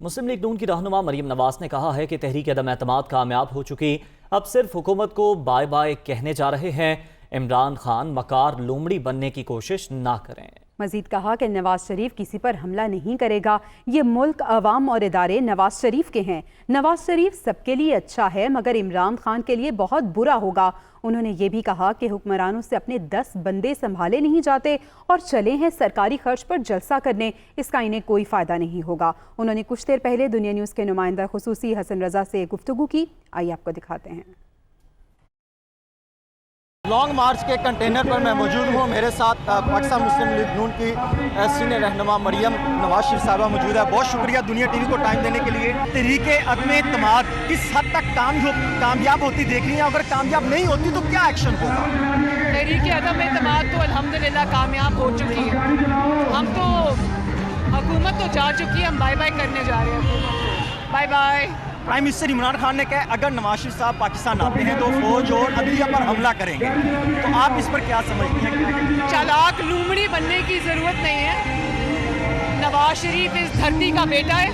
مسلم league نون کی رہنما مریم نواز نے کہا ہے کہ تحریک عدم اعتماد کامیاب ہو چکی، اب صرف حکومت کو بائے بائے کہنے جا رہے ہیں۔ عمران خان مکار لومڑی بننے کی کوشش نہ کریں۔ مزید کہا کہ نواز شریف کسی پر حملہ نہیں کرے گا، یہ ملک، عوام اور ادارے نواز شریف کے ہیں۔ نواز شریف سب کے لیے اچھا ہے مگر عمران خان کے لیے بہت برا ہوگا۔ انہوں نے یہ بھی کہا کہ حکمرانوں سے اپنے 10 بندے سنبھالے نہیں جاتے اور چلے ہیں سرکاری خرچ پر جلسہ کرنے، اس کا انہیں کوئی فائدہ نہیں ہوگا۔ انہوں نے کچھ دیر پہلے دنیا نیوز کے نمائندہ خصوصی حسن رضا سے گفتگو کی، آئیے آپ کو دکھاتے ہیں۔ لانگ مارچ کے کنٹینر پر میں موجود ہوں، میرے ساتھ پاکستان مسلم لیگ نون کی سینئر رہنما مریم نواز شریف صاحبہ موجود ہے۔ بہت شکریہ دنیا ٹی وی کو ٹائم دینے کے لیے۔ تحریک عدم اعتماد کس حد تک کامیاب ہوتی دیکھ رہی ہیں؟ اگر کامیاب نہیں ہوتی تو کیا ایکشن ہوگا؟ تحریک عدم اعتماد تو الحمدللہ کامیاب ہو چکی ہے۔ ہم تو حکومت تو جا چکی ہے، ہم بائی بائی کرنے جا رہے ہیں حکومت کو۔ By by. Prime minister Imran Khan نے کہا اگر نواز شریف صاحب پاکستان آتے ہیں تو فوج اور عدلیہ پر حملہ کریں گے، تو آپ اس پر کیا سمجھتے ہیں؟ چالاک لومڑی بننے کی ضرورت نہیں ہے۔ نواز شریف اس دھرتی کا بیٹا ہے،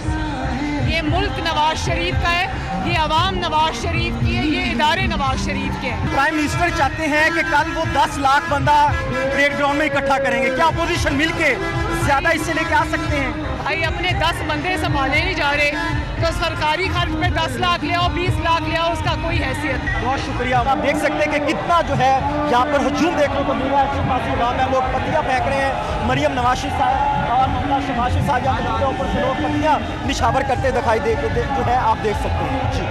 یہ ملک نواز شریف کا ہے، یہ عوام نواز شریف کی ہے، یہ ادارے نواز شریف کے ہیں۔ پرائم منسٹر چاہتے ہیں کہ کل وہ 10 لاکھ بندہ پریڈ گراؤنڈ میں اکٹھا کریں گے، کیا اپوزیشن مل کے زیادہ اس سے لے کے آ سکتے ہیں؟ بھائی اپنے 10 بندے سنبھالے نہیں جا رہے تو سرکاری خرچ پہ 10 لاکھ لے آؤ، 20 لاکھ لے آؤ، اس کا کوئی حیثیت۔ بہت شکریہ۔ آپ دیکھ سکتے ہیں کہ کتنا جو ہے یہاں پر ہجوم دیکھنے کو مل رہا ہے۔ شفاسی عوام ہے، لوگ پتیاں پھینک رہے ہیں۔ مریم نواز شریف صاحب اور ممتا شفاسی صاحب کے اوپر سے لوگ پتیاں نشاور کرتے دکھائی جو ہے آپ دیکھ سکتے ہیں۔ جی